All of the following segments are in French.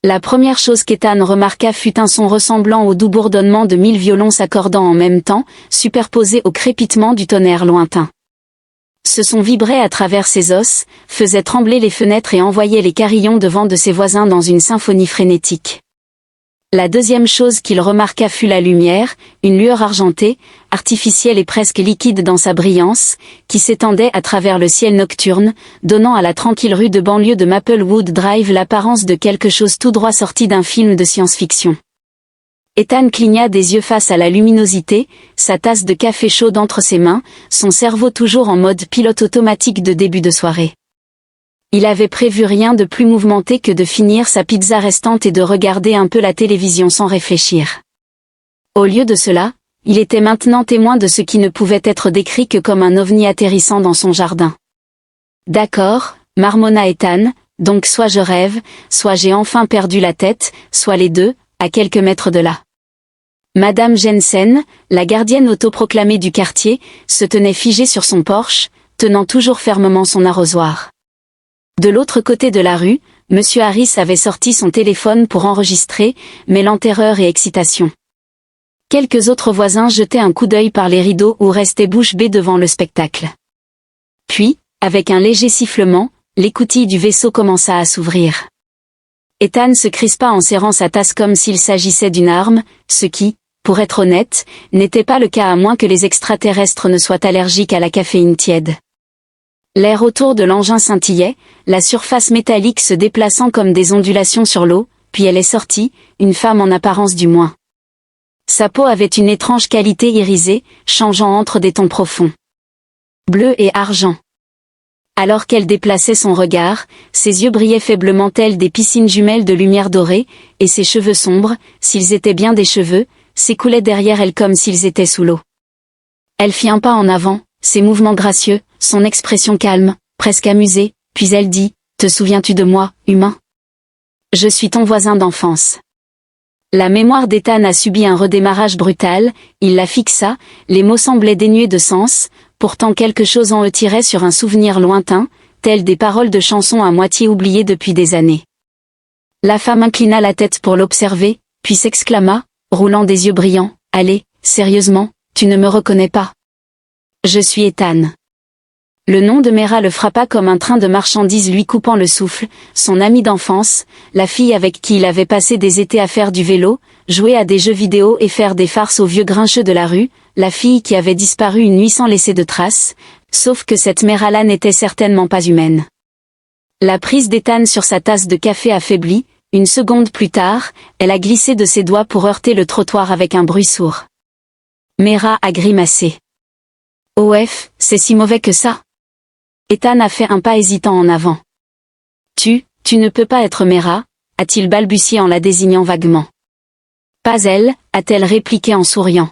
La première chose qu'Ethan remarqua fut un son ressemblant au doux bourdonnement de 1000 violons s'accordant en même temps, superposé au crépitement du tonnerre lointain. Ce son vibrait à travers ses os, faisait trembler les fenêtres et envoyait les carillons de vent de ses voisins dans une symphonie frénétique. La deuxième chose qu'il remarqua fut la lumière, une lueur argentée, artificielle et presque liquide dans sa brillance, qui s'étendait à travers le ciel nocturne, donnant à la tranquille rue de banlieue de Maplewood Drive l'apparence de quelque chose tout droit sorti d'un film de science-fiction. Ethan cligna des yeux face à la luminosité, sa tasse de café chaude entre ses mains, son cerveau toujours en mode pilote automatique de début de soirée. Il avait prévu rien de plus mouvementé que de finir sa pizza restante et de regarder un peu la télévision sans réfléchir. Au lieu de cela, il était maintenant témoin de ce qui ne pouvait être décrit que comme un ovni atterrissant dans son jardin. D'accord, marmonna Ethan, donc soit je rêve, soit j'ai enfin perdu la tête, soit les deux, à quelques mètres de là. Madame Jensen, la gardienne autoproclamée du quartier, se tenait figée sur son porche, tenant toujours fermement son arrosoir. De l'autre côté de la rue, Monsieur Harris avait sorti son téléphone pour enregistrer, mêlant terreur et excitation. Quelques autres voisins jetaient un coup d'œil par les rideaux ou restaient bouche bée devant le spectacle. Puis, avec un léger sifflement, l'écoutille du vaisseau commença à s'ouvrir. Ethan se crispa en serrant sa tasse comme s'il s'agissait d'une arme, ce qui, pour être honnête, n'était pas le cas à moins que les extraterrestres ne soient allergiques à la caféine tiède. L'air autour de l'engin scintillait, la surface métallique se déplaçant comme des ondulations sur l'eau, puis elle est sortie, une femme en apparence du moins. Sa peau avait une étrange qualité irisée, changeant entre des tons profonds. Bleu et argent. Alors qu'elle déplaçait son regard, ses yeux brillaient faiblement tels des piscines jumelles de lumière dorée, et ses cheveux sombres, s'ils étaient bien des cheveux, s'écoulaient derrière elle comme s'ils étaient sous l'eau. Elle fit un pas en avant, ses mouvements gracieux, son expression calme, presque amusée, puis elle dit, « Te souviens-tu de moi, humain? Je suis ton voisin d'enfance. » La mémoire d'Ethan a subi un redémarrage brutal, il la fixa, les mots semblaient dénués de sens, pourtant quelque chose en eux tirait sur un souvenir lointain, telles des paroles de chansons à moitié oubliées depuis des années. La femme inclina la tête pour l'observer, puis s'exclama, roulant des yeux brillants, « Allez, sérieusement, tu ne me reconnais pas? Je suis Ethan. » Le nom de Mera le frappa comme un train de marchandises lui coupant le souffle, son amie d'enfance, la fille avec qui il avait passé des étés à faire du vélo, jouer à des jeux vidéo et faire des farces aux vieux grincheux de la rue, la fille qui avait disparu une nuit sans laisser de traces, sauf que cette Mera-là n'était certainement pas humaine. La prise d'Ethan sur sa tasse de café affaiblit, une seconde plus tard, elle a glissé de ses doigts pour heurter le trottoir avec un bruit sourd. Mera a grimacé. « OF, c'est si mauvais que ça ?» Ethan a fait un pas hésitant en avant. « Tu ne peux pas être Mera » a-t-il balbutié en la désignant vaguement. « Pas elle » a-t-elle répliqué en souriant.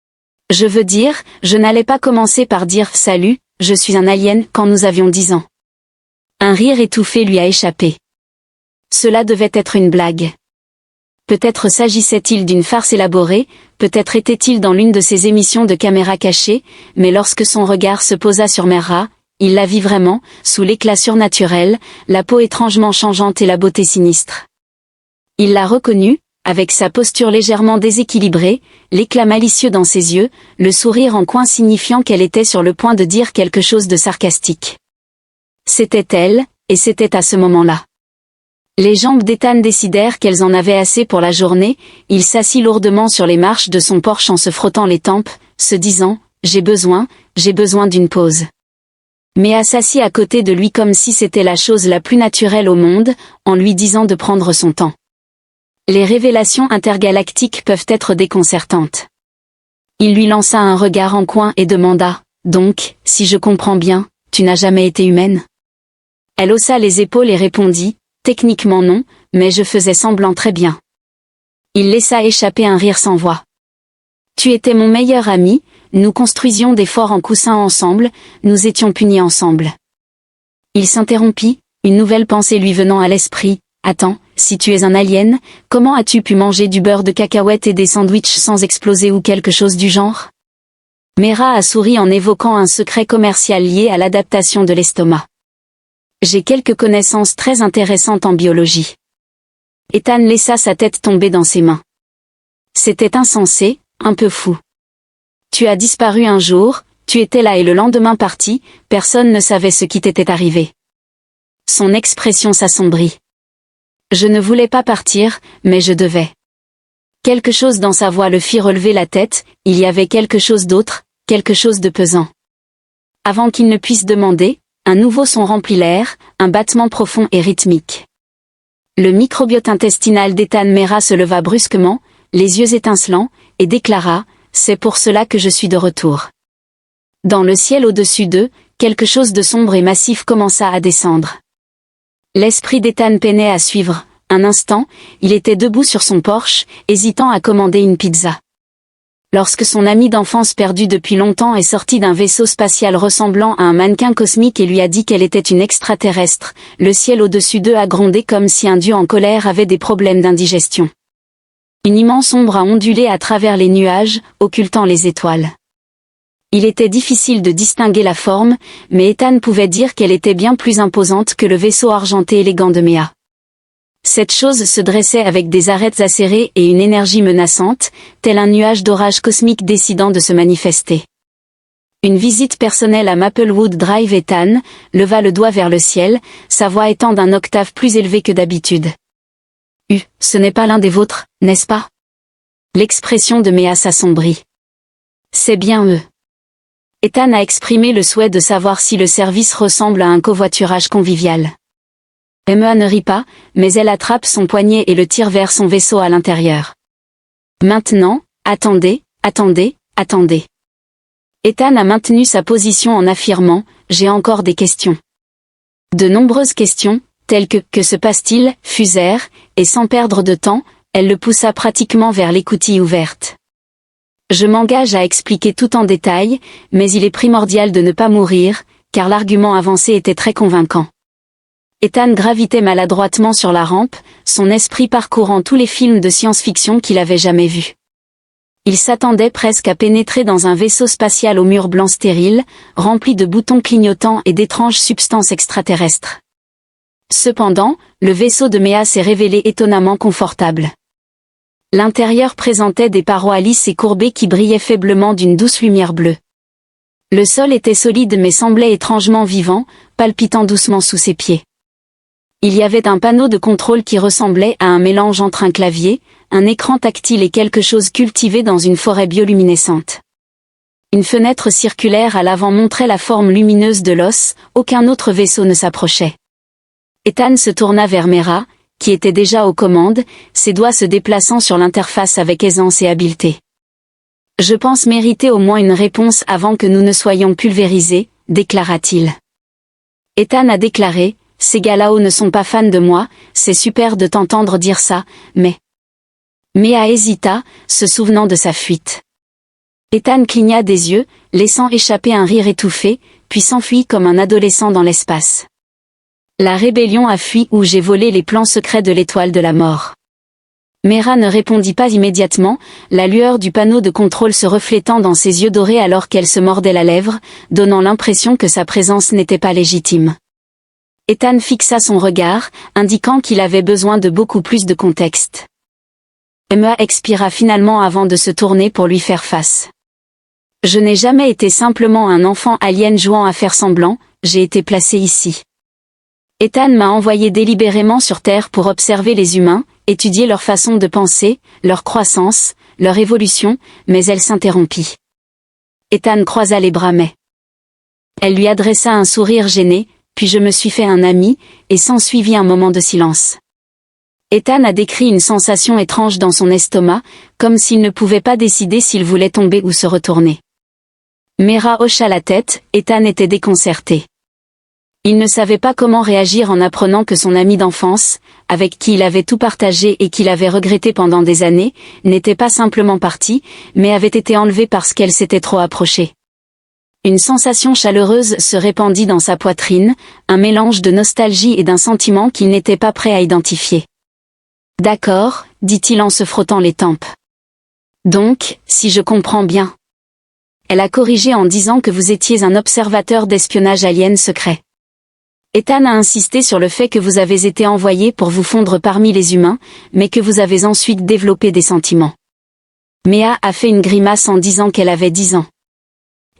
« Je veux dire, je n'allais pas commencer par dire « Salut, je suis un alien » quand nous avions 10 ans. » Un rire étouffé lui a échappé. Cela devait être une blague. Peut-être s'agissait-il d'une farce élaborée, peut-être était-il dans l'une de ces émissions de caméra cachée, mais lorsque son regard se posa sur Mera, il la vit vraiment, sous l'éclat surnaturel, la peau étrangement changeante et la beauté sinistre. Il la reconnut, avec sa posture légèrement déséquilibrée, l'éclat malicieux dans ses yeux, le sourire en coin signifiant qu'elle était sur le point de dire quelque chose de sarcastique. C'était elle, et c'était à ce moment-là. Les jambes d'Ethan décidèrent qu'elles en avaient assez pour la journée, il s'assit lourdement sur les marches de son Porsche en se frottant les tempes, se disant « J'ai besoin d'une pause ». Mais s'assit à côté de lui comme si c'était la chose la plus naturelle au monde, en lui disant de prendre son temps. Les révélations intergalactiques peuvent être déconcertantes. Il lui lança un regard en coin et demanda, « Donc, si je comprends bien, tu n'as jamais été humaine ?» Elle haussa les épaules et répondit, « Techniquement non, mais je faisais semblant très bien. » Il laissa échapper un rire sans voix. « Tu étais mon meilleur ami, nous construisions des forts en coussin ensemble, nous étions punis ensemble. » Il s'interrompit, une nouvelle pensée lui venant à l'esprit, « Attends, si tu es un alien, comment as-tu pu manger du beurre de cacahuète et des sandwichs sans exploser ou quelque chose du genre ?» Mera a souri en évoquant un secret commercial lié à l'adaptation de l'estomac. « J'ai quelques connaissances très intéressantes en biologie. » Ethan laissa sa tête tomber dans ses mains. C'était insensé, un peu fou. Tu as disparu un jour, tu étais là et le lendemain parti, personne ne savait ce qui t'était arrivé. Son expression s'assombrit. Je ne voulais pas partir, mais je devais. Quelque chose dans sa voix le fit relever la tête, il y avait quelque chose d'autre, quelque chose de pesant. Avant qu'il ne puisse demander, un nouveau son remplit l'air, un battement profond et rythmique. Le microbiote intestinal d'Ethan Mera se leva brusquement, les yeux étincelants, et déclara « C'est pour cela que je suis de retour ». Dans le ciel au-dessus d'eux, quelque chose de sombre et massif commença à descendre. L'esprit d'Ethan peinait à suivre. Un instant, il était debout sur son porche, hésitant à commander une pizza. Lorsque son ami d'enfance perdu depuis longtemps est sorti d'un vaisseau spatial ressemblant à un mannequin cosmique et lui a dit qu'elle était une extraterrestre, le ciel au-dessus d'eux a grondé comme si un dieu en colère avait des problèmes d'indigestion. Une immense ombre a ondulé à travers les nuages, occultant les étoiles. Il était difficile de distinguer la forme, mais Ethan pouvait dire qu'elle était bien plus imposante que le vaisseau argenté élégant de Mea. Cette chose se dressait avec des arêtes acérées et une énergie menaçante, tel un nuage d'orage cosmique décidant de se manifester. Une visite personnelle à Maplewood Drive. Ethan leva le doigt vers le ciel, sa voix étant d'un octave plus élevée que d'habitude. Ce n'est pas l'un des vôtres, n'est-ce pas? L'expression de Mea s'assombrit. C'est bien eux. Ethan a exprimé le souhait de savoir si le service ressemble à un covoiturage convivial. Mea ne rit pas, mais elle attrape son poignet et le tire vers son vaisseau à l'intérieur. Maintenant, attendez, attendez, attendez. Ethan a maintenu sa position en affirmant « J'ai encore des questions ». De nombreuses questions, telles que « Que se passe-t-il ?» fusèrent, et sans perdre de temps, elle le poussa pratiquement vers l'écoutille ouverte. Je m'engage à expliquer tout en détail, mais il est primordial de ne pas mourir, car l'argument avancé était très convaincant. Ethan gravitait maladroitement sur la rampe, son esprit parcourant tous les films de science-fiction qu'il avait jamais vus. Il s'attendait presque à pénétrer dans un vaisseau spatial aux murs blancs stériles, rempli de boutons clignotants et d'étranges substances extraterrestres. Cependant, le vaisseau de Mea s'est révélé étonnamment confortable. L'intérieur présentait des parois lisses et courbées qui brillaient faiblement d'une douce lumière bleue. Le sol était solide mais semblait étrangement vivant, palpitant doucement sous ses pieds. Il y avait un panneau de contrôle qui ressemblait à un mélange entre un clavier, un écran tactile et quelque chose cultivé dans une forêt bioluminescente. Une fenêtre circulaire à l'avant montrait la forme lumineuse de l'os, aucun autre vaisseau ne s'approchait. Ethan se tourna vers Mera, qui était déjà aux commandes, ses doigts se déplaçant sur l'interface avec aisance et habileté. « Je pense mériter au moins une réponse avant que nous ne soyons pulvérisés, déclara-t-il. Ethan a déclaré « Ces gars-là-haut ne sont pas fans de moi, c'est super de t'entendre dire ça, mais... » Mea hésita, se souvenant de sa fuite. Ethan cligna des yeux, laissant échapper un rire étouffé, puis s'enfuit comme un adolescent dans l'espace. La rébellion a fui où j'ai volé les plans secrets de l'étoile de la mort. Mera ne répondit pas immédiatement, la lueur du panneau de contrôle se reflétant dans ses yeux dorés alors qu'elle se mordait la lèvre, donnant l'impression que sa présence n'était pas légitime. Ethan fixa son regard, indiquant qu'il avait besoin de beaucoup plus de contexte. Mea expira finalement avant de se tourner pour lui faire face. « Je n'ai jamais été simplement un enfant alien jouant à faire semblant, j'ai été placé ici. Ethan m'a envoyé délibérément sur Terre pour observer les humains, étudier leur façon de penser, leur croissance, leur évolution, mais elle s'interrompit. » Ethan croisa les bras mais... Elle lui adressa un sourire gêné, puis je me suis fait un ami, et s'ensuivit un moment de silence. Ethan a décrit une sensation étrange dans son estomac, comme s'il ne pouvait pas décider s'il voulait tomber ou se retourner. Mera hocha la tête, Ethan était déconcerté. Il ne savait pas comment réagir en apprenant que son ami d'enfance, avec qui il avait tout partagé et qu'il avait regretté pendant des années, n'était pas simplement parti, mais avait été enlevé parce qu'elle s'était trop approchée. Une sensation chaleureuse se répandit dans sa poitrine, un mélange de nostalgie et d'un sentiment qu'il n'était pas prêt à identifier. « D'accord, » dit-il en se frottant les tempes. « Donc, si je comprends bien. » Elle a corrigé en disant que vous étiez un observateur d'espionnage alien secret. Ethan a insisté sur le fait que vous avez été envoyé pour vous fondre parmi les humains, mais que vous avez ensuite développé des sentiments. Mea a fait une grimace en disant qu'elle avait 10 ans.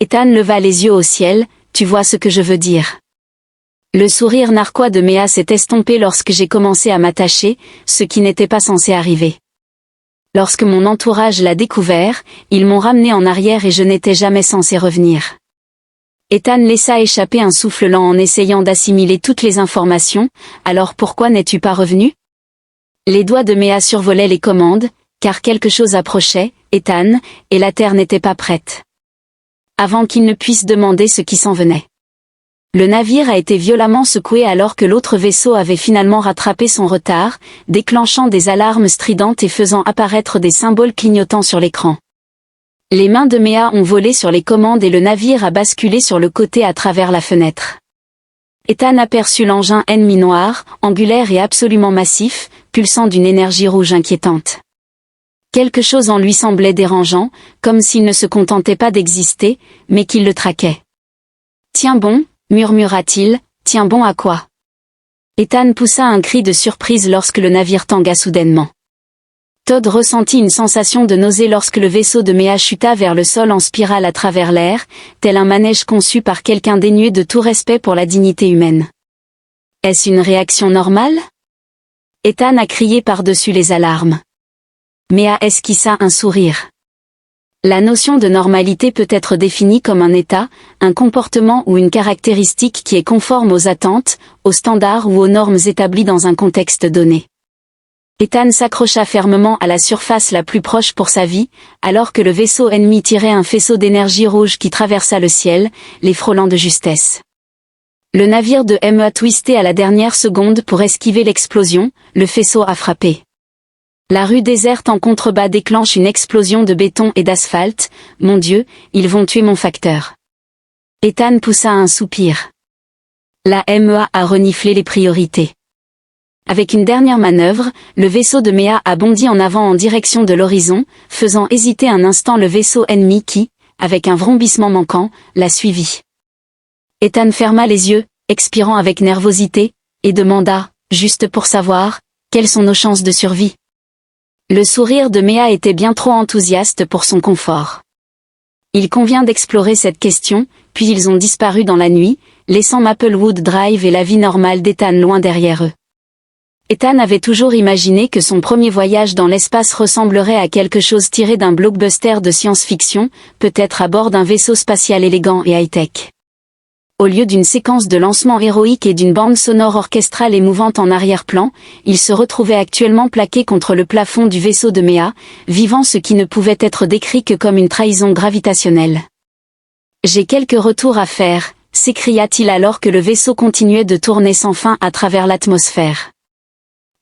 Ethan leva les yeux au ciel, tu vois ce que je veux dire. Le sourire narquois de Mea s'est estompé lorsque j'ai commencé à m'attacher, ce qui n'était pas censé arriver. Lorsque mon entourage l'a découvert, ils m'ont ramené en arrière et je n'étais jamais censé revenir. Ethan laissa échapper un souffle lent en essayant d'assimiler toutes les informations, alors pourquoi n'es-tu pas revenu? Les doigts de Mea survolaient les commandes, car quelque chose approchait, Ethan, et la Terre n'était pas prête. Avant qu'il ne puisse demander ce qui s'en venait. Le navire a été violemment secoué alors que l'autre vaisseau avait finalement rattrapé son retard, déclenchant des alarmes stridentes et faisant apparaître des symboles clignotants sur l'écran. Les mains de Mea ont volé sur les commandes et le navire a basculé sur le côté à travers la fenêtre. Ethan aperçut l'engin ennemi noir, angulaire et absolument massif, pulsant d'une énergie rouge inquiétante. Quelque chose en lui semblait dérangeant, comme s'il ne se contentait pas d'exister, mais qu'il le traquait. « Tiens bon », murmura-t-il, « tiens bon à quoi ?» Ethan poussa un cri de surprise lorsque le navire tangua soudainement. Todd ressentit une sensation de nausée lorsque le vaisseau de Mea chuta vers le sol en spirale à travers l'air, tel un manège conçu par quelqu'un dénué de tout respect pour la dignité humaine. Est-ce une réaction normale? Ethan a crié par-dessus les alarmes. Mea esquissa un sourire. La notion de normalité peut être définie comme un état, un comportement ou une caractéristique qui est conforme aux attentes, aux standards ou aux normes établies dans un contexte donné. Ethan s'accrocha fermement à la surface la plus proche pour sa vie, alors que le vaisseau ennemi tirait un faisceau d'énergie rouge qui traversa le ciel, les frôlant de justesse. Le navire de Mea a twisté à la dernière seconde pour esquiver l'explosion, le faisceau a frappé. La rue déserte en contrebas déclenche une explosion de béton et d'asphalte, mon Dieu, ils vont tuer mon facteur. Ethan poussa un soupir. La Mea a reniflé les priorités. Avec une dernière manœuvre, le vaisseau de Mea a bondi en avant en direction de l'horizon, faisant hésiter un instant le vaisseau ennemi qui, avec un vrombissement manquant, l'a suivi. Ethan ferma les yeux, expirant avec nervosité, et demanda, juste pour savoir, quelles sont nos chances de survie? Le sourire de Mea était bien trop enthousiaste pour son confort. Il convient d'explorer cette question, puis ils ont disparu dans la nuit, laissant Maplewood Drive et la vie normale d'Ethan loin derrière eux. Ethan avait toujours imaginé que son premier voyage dans l'espace ressemblerait à quelque chose tiré d'un blockbuster de science-fiction, peut-être à bord d'un vaisseau spatial élégant et high-tech. Au lieu d'une séquence de lancement héroïque et d'une bande sonore orchestrale émouvante en arrière-plan, il se retrouvait actuellement plaqué contre le plafond du vaisseau de Mea, vivant ce qui ne pouvait être décrit que comme une trahison gravitationnelle. « J'ai quelques retours à faire », s'écria-t-il alors que le vaisseau continuait de tourner sans fin à travers l'atmosphère.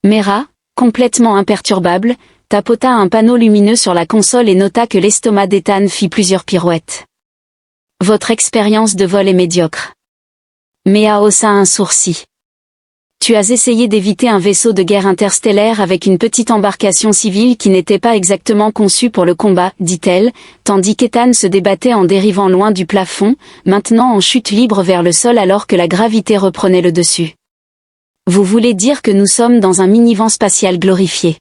Mera, complètement imperturbable, tapota un panneau lumineux sur la console et nota que l'estomac d'Ethan fit plusieurs pirouettes. Votre expérience de vol est médiocre. Mea haussa un sourcil. Tu as essayé d'éviter un vaisseau de guerre interstellaire avec une petite embarcation civile qui n'était pas exactement conçue pour le combat, dit-elle, tandis qu'Ethan se débattait en dérivant loin du plafond, maintenant en chute libre vers le sol alors que la gravité reprenait le dessus. Vous voulez dire que nous sommes dans un minivan spatial glorifié.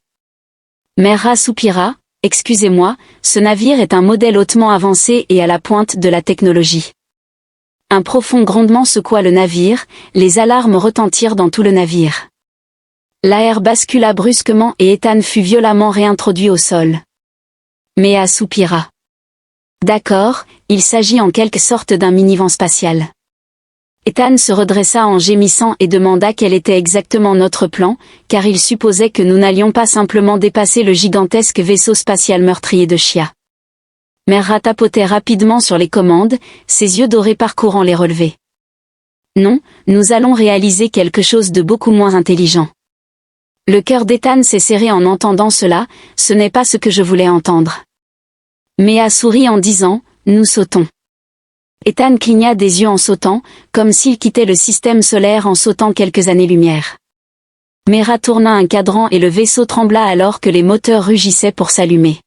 Mera soupira. Excusez-moi, ce navire est un modèle hautement avancé et à la pointe de la technologie. Un profond grondement secoua le navire, les alarmes retentirent dans tout le navire. L'air bascula brusquement et Ethan fut violemment réintroduit au sol. Mea soupira. D'accord, il s'agit en quelque sorte d'un minivan spatial. Ethan se redressa en gémissant et demanda quel était exactement notre plan, car il supposait que nous n'allions pas simplement dépasser le gigantesque vaisseau spatial meurtrier de Chia. Mera tapotait rapidement sur les commandes, ses yeux dorés parcourant les relevés. Non, nous allons réaliser quelque chose de beaucoup moins intelligent. Le cœur d'Ethan s'est serré en entendant cela, ce n'est pas ce que je voulais entendre. Mea sourit en disant, nous sautons. Ethan cligna des yeux en sautant, comme s'il quittait le système solaire en sautant quelques années-lumière. Mera tourna un cadran et le vaisseau trembla alors que les moteurs rugissaient pour s'allumer.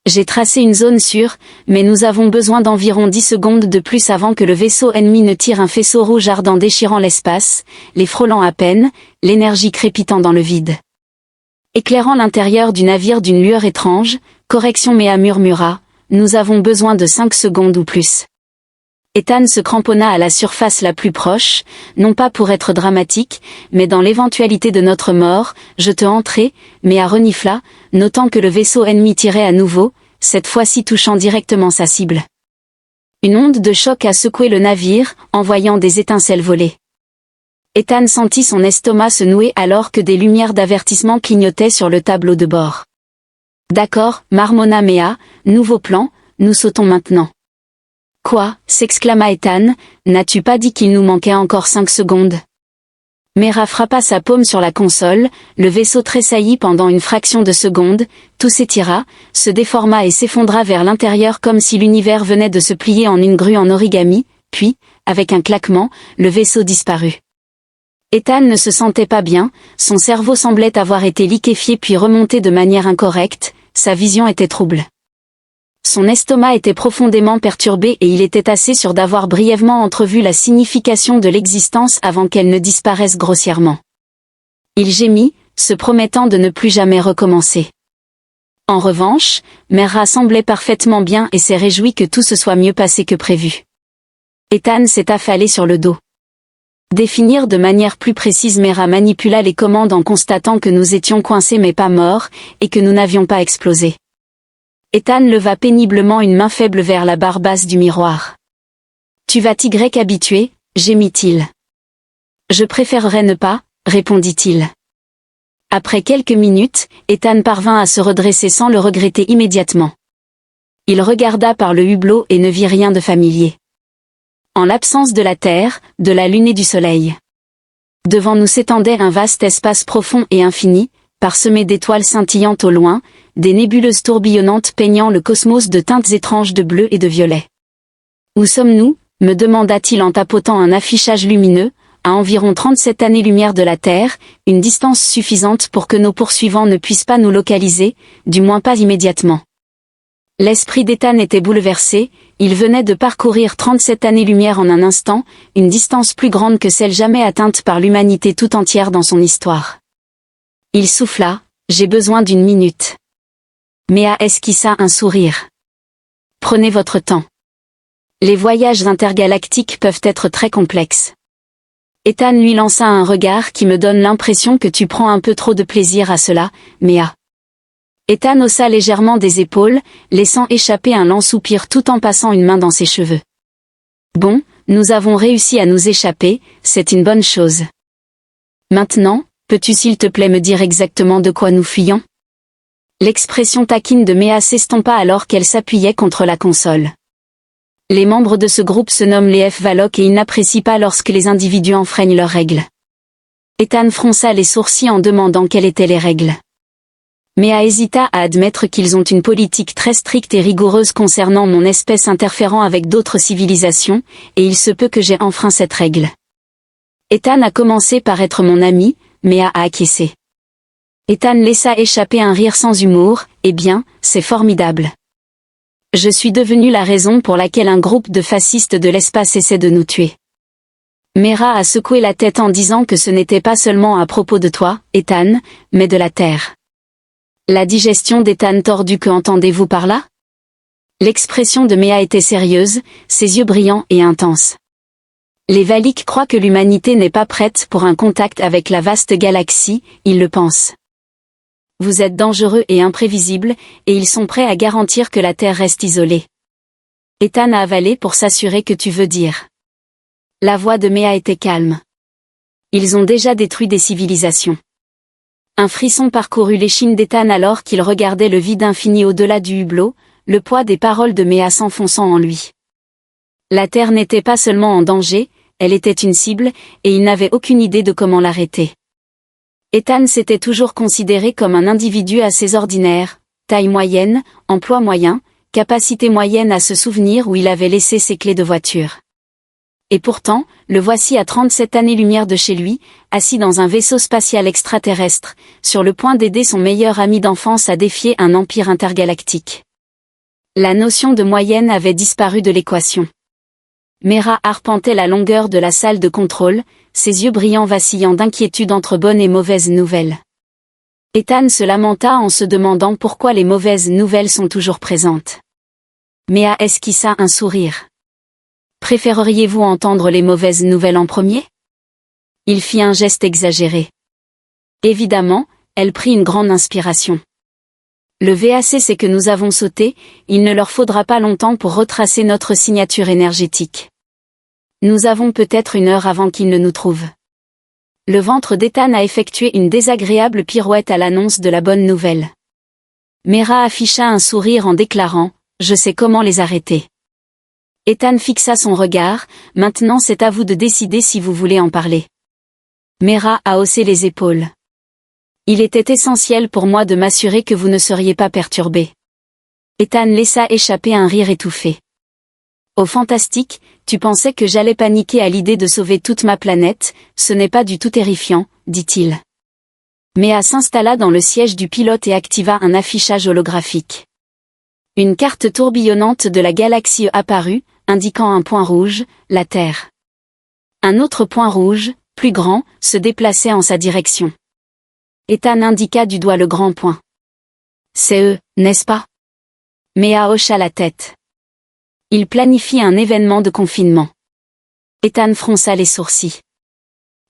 J'ai tracé une zone sûre, mais nous avons besoin d'environ 10 secondes de plus avant que le vaisseau ennemi ne tire un faisceau rouge ardent déchirant l'espace, les frôlant à peine, l'énergie crépitant dans le vide. Éclairant l'intérieur du navire d'une lueur étrange, correction Méa murmura, nous avons besoin de 5 secondes ou plus. Ethan se cramponna à la surface la plus proche, non pas pour être dramatique, mais dans l'éventualité de notre mort, je te hanterai, Méa renifla, notant que le vaisseau ennemi tirait à nouveau, cette fois-ci touchant directement sa cible. Une onde de choc a secoué le navire, envoyant des étincelles voler. Ethan sentit son estomac se nouer alors que des lumières d'avertissement clignotaient sur le tableau de bord. D'accord, marmonna Méa, nouveau plan, nous sautons maintenant. Quoi, s'exclama Ethan, n'as-tu pas dit qu'il nous manquait encore 5 secondes? Méa frappa sa paume sur la console, le vaisseau tressaillit pendant une fraction de seconde, tout s'étira, se déforma et s'effondra vers l'intérieur comme si l'univers venait de se plier en une grue en origami, puis, avec un claquement, le vaisseau disparut. Ethan ne se sentait pas bien, son cerveau semblait avoir été liquéfié puis remonté de manière incorrecte, sa vision était trouble. Son estomac était profondément perturbé et il était assez sûr d'avoir brièvement entrevu la signification de l'existence avant qu'elle ne disparaisse grossièrement. Il gémit, se promettant de ne plus jamais recommencer. En revanche, Méa semblait parfaitement bien et s'est réjoui que tout se soit mieux passé que prévu. Ethan s'est affalé sur le dos. Définir de manière plus précise, Méa manipula les commandes en constatant que nous étions coincés mais pas morts, et que nous n'avions pas explosé. Ethan leva péniblement une main faible vers la barre basse du miroir. Tu vas t'y habituer, gémit-il. Je préférerais ne pas, répondit-il. Après quelques minutes, Ethan parvint à se redresser sans le regretter immédiatement. Il regarda par le hublot et ne vit rien de familier. En l'absence de la Terre, de la Lune et du Soleil. Devant nous s'étendait un vaste espace profond et infini, parsemé d'étoiles scintillantes au loin, des nébuleuses tourbillonnantes peignant le cosmos de teintes étranges de bleu et de violet. Où sommes-nous? Me demanda-t-il en tapotant un affichage lumineux, à environ 37 années-lumière de la Terre, une distance suffisante pour que nos poursuivants ne puissent pas nous localiser, du moins pas immédiatement. L'esprit d'Ethan était bouleversé, il venait de parcourir 37 années-lumière en un instant, une distance plus grande que celle jamais atteinte par l'humanité tout entière dans son histoire. Il souffla, j'ai besoin d'une minute. Méa esquissa un sourire. Prenez votre temps. Les voyages intergalactiques peuvent être très complexes. Ethan lui lança un regard qui me donne l'impression que tu prends un peu trop de plaisir à cela, Méa. Ethan haussa légèrement des épaules, laissant échapper un lent soupir tout en passant une main dans ses cheveux. Bon, nous avons réussi à nous échapper, c'est une bonne chose. Maintenant, peux-tu s'il te plaît me dire exactement de quoi nous fuyons? L'expression taquine de Méa s'estompa alors qu'elle s'appuyait contre la console. Les membres de ce groupe se nomment les F-Valoc et ils n'apprécient pas lorsque les individus enfreignent leurs règles. Ethan fronça les sourcils en demandant quelles étaient les règles. Méa hésita à admettre qu'ils ont une politique très stricte et rigoureuse concernant mon espèce interférant avec d'autres civilisations, et il se peut que j'ai enfreint cette règle. Ethan a commencé par être mon ami, Méa a acquiescé. Ethan laissa échapper un rire sans humour, eh bien, c'est formidable. Je suis devenu la raison pour laquelle un groupe de fascistes de l'espace essaie de nous tuer. Méa a secoué la tête en disant que ce n'était pas seulement à propos de toi, Ethan, mais de la Terre. La digestion d'Ethan tordu, que entendez-vous par là? L'expression de Méa était sérieuse, ses yeux brillants et intenses. Les Valiques croient que l'humanité n'est pas prête pour un contact avec la vaste galaxie, ils le pensent. Vous êtes dangereux et imprévisible, et ils sont prêts à garantir que la Terre reste isolée. Ethan a avalé pour s'assurer que tu veux dire. La voix de Méa était calme. Ils ont déjà détruit des civilisations. Un frisson parcourut l'échine d'Ethan alors qu'il regardait le vide infini au-delà du hublot, le poids des paroles de Méa s'enfonçant en lui. La Terre n'était pas seulement en danger, elle était une cible, et il n'avait aucune idée de comment l'arrêter. Ethan s'était toujours considéré comme un individu assez ordinaire, taille moyenne, emploi moyen, capacité moyenne à se souvenir où il avait laissé ses clés de voiture. Et pourtant, le voici à 37 années-lumière de chez lui, assis dans un vaisseau spatial extraterrestre, sur le point d'aider son meilleur ami d'enfance à défier un empire intergalactique. La notion de moyenne avait disparu de l'équation. Mera arpentait la longueur de la salle de contrôle, ses yeux brillants vacillant d'inquiétude entre bonnes et mauvaises nouvelles. Ethan se lamenta en se demandant pourquoi les mauvaises nouvelles sont toujours présentes. Mea esquissa un sourire. Préféreriez-vous entendre les mauvaises nouvelles en premier? Il fit un geste exagéré. Évidemment, elle prit une grande inspiration. Le VAC c'est que nous avons sauté, il ne leur faudra pas longtemps pour retracer notre signature énergétique. Nous avons peut-être 1 heure avant qu'ils ne nous trouvent. Le ventre d'Ethan a effectué une désagréable pirouette à l'annonce de la bonne nouvelle. Mera afficha un sourire en déclarant « Je sais comment les arrêter ». Ethan fixa son regard « Maintenant c'est à vous de décider si vous voulez en parler ». Mera a haussé les épaules. Il était essentiel pour moi de m'assurer que vous ne seriez pas perturbé. Ethan laissa échapper un rire étouffé. Oh fantastique, tu pensais que j'allais paniquer à l'idée de sauver toute ma planète, ce n'est pas du tout terrifiant, dit-il. Mea s'installa dans le siège du pilote et activa un affichage holographique. Une carte tourbillonnante de la galaxie apparut, indiquant un point rouge, la Terre. Un autre point rouge, plus grand, se déplaçait en sa direction. Ethan indiqua du doigt le grand point. C'est eux, n'est-ce pas? Mea hocha la tête. Il planifie un événement de confinement. Ethan fronça les sourcils.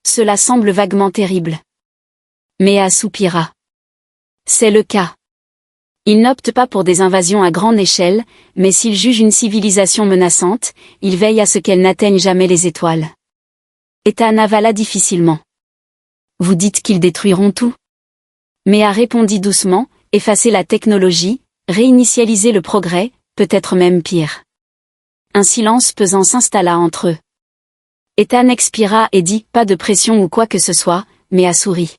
Cela semble vaguement terrible. Mea soupira. C'est le cas. Il n'opte pas pour des invasions à grande échelle, mais s'il juge une civilisation menaçante, il veille à ce qu'elle n'atteigne jamais les étoiles. Ethan avala difficilement. Vous dites qu'ils détruiront tout? Mea répondit doucement, effacer la technologie, réinitialiser le progrès, peut-être même pire. Un silence pesant s'installa entre eux. Ethan expira et dit, pas de pression ou quoi que ce soit, Mea sourit.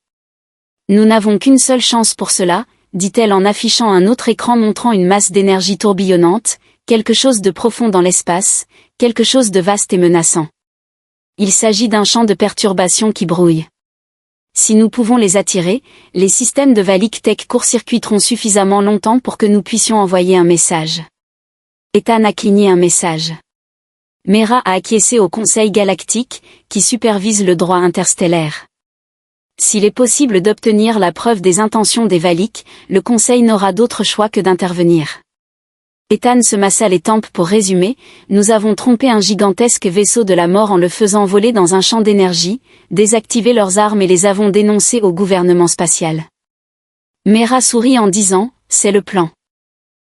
Nous n'avons qu'une seule chance pour cela, dit-elle en affichant un autre écran montrant une masse d'énergie tourbillonnante, quelque chose de profond dans l'espace, quelque chose de vaste et menaçant. Il s'agit d'un champ de perturbation qui brouille. Si nous pouvons les attirer, les systèmes de Valik Tech court-circuiteront suffisamment longtemps pour que nous puissions envoyer un message. Ethan a cligné un message. Mera a acquiescé au Conseil galactique, qui supervise le droit interstellaire. S'il est possible d'obtenir la preuve des intentions des Valik, le Conseil n'aura d'autre choix que d'intervenir. Ethan se massa les tempes pour résumer, nous avons trompé un gigantesque vaisseau de la mort en le faisant voler dans un champ d'énergie, désactivé leurs armes et les avons dénoncés au gouvernement spatial. Mera sourit en disant, c'est le plan.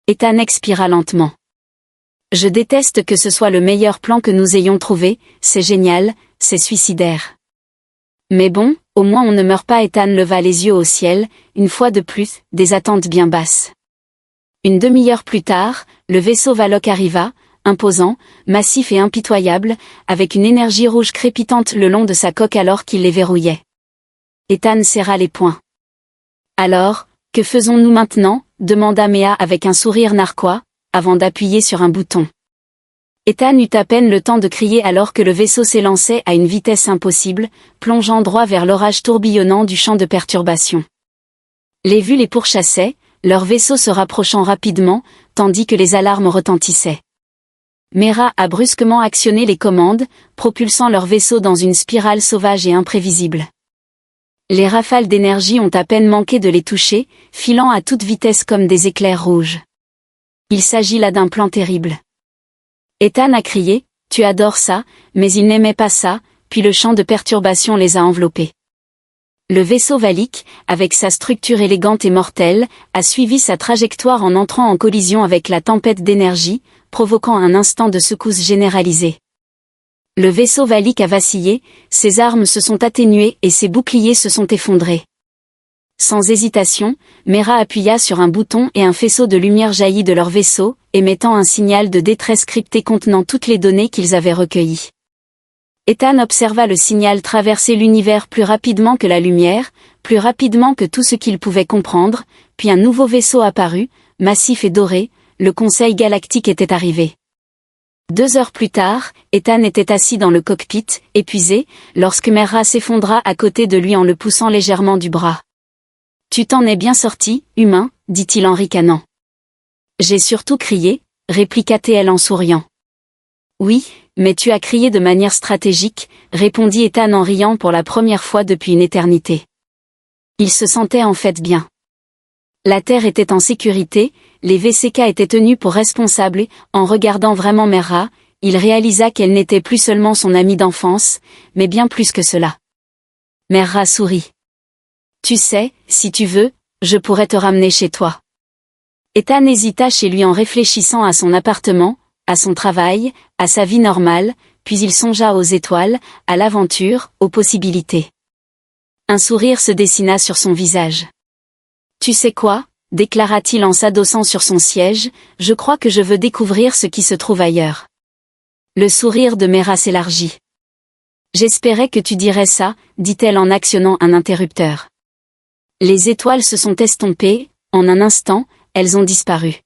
Ethan expira lentement. Je déteste que ce soit le meilleur plan que nous ayons trouvé, c'est génial, c'est suicidaire. Mais bon, au moins on ne meurt pas. Ethan leva les yeux au ciel, une fois de plus, des attentes bien basses. Une demi-heure plus tard, le vaisseau Valok arriva, imposant, massif et impitoyable, avec une énergie rouge crépitante le long de sa coque alors qu'il les verrouillait. Ethan serra les poings. Alors, que faisons-nous maintenant? Demanda Mea avec un sourire narquois, avant d'appuyer sur un bouton. Ethan eut à peine le temps de crier alors que le vaisseau s'élançait à une vitesse impossible, plongeant droit vers l'orage tourbillonnant du champ de perturbation. Les vues les pourchassaient, leur vaisseau se rapprochant rapidement, tandis que les alarmes retentissaient. Mera a brusquement actionné les commandes, propulsant leur vaisseau dans une spirale sauvage et imprévisible. Les rafales d'énergie ont à peine manqué de les toucher, filant à toute vitesse comme des éclairs rouges. Il s'agit là d'un plan terrible. Ethan a crié, tu adores ça, mais il n'aimait pas ça, puis le champ de perturbation les a enveloppés. Le vaisseau Valik, avec sa structure élégante et mortelle, a suivi sa trajectoire en entrant en collision avec la tempête d'énergie, provoquant un instant de secousse généralisée. Le vaisseau Valik a vacillé, ses armes se sont atténuées et ses boucliers se sont effondrés. Sans hésitation, Mera appuya sur un bouton et un faisceau de lumière jaillit de leur vaisseau, émettant un signal de détresse crypté contenant toutes les données qu'ils avaient recueillies. Ethan observa le signal traverser l'univers plus rapidement que la lumière, plus rapidement que tout ce qu'il pouvait comprendre, puis un nouveau vaisseau apparut, massif et doré, le Conseil galactique était arrivé. 2 heures plus tard, Ethan était assis dans le cockpit, épuisé, lorsque Mera s'effondra à côté de lui en le poussant légèrement du bras. « Tu t'en es bien sorti, humain » dit-il en ricanant. J'ai surtout crié, répliqua-t-elle en souriant. Oui, mais tu as crié de manière stratégique, répondit Ethan en riant pour la première fois depuis une éternité. Il se sentait en fait bien. La Terre était en sécurité, les VCK étaient tenus pour responsables et, en regardant vraiment Merra, il réalisa qu'elle n'était plus seulement son amie d'enfance, mais bien plus que cela. Merra sourit. Tu sais, si tu veux, je pourrais te ramener chez toi. Ethan hésita chez lui en réfléchissant à son appartement, à son travail, à sa vie normale, puis il songea aux étoiles, à l'aventure, aux possibilités. Un sourire se dessina sur son visage. Tu sais quoi, déclara-t-il en s'adossant sur son siège, je crois que je veux découvrir ce qui se trouve ailleurs. Le sourire de Merra s'élargit. J'espérais que tu dirais ça, dit-elle en actionnant un interrupteur. Les étoiles se sont estompées, en un instant, elles ont disparu.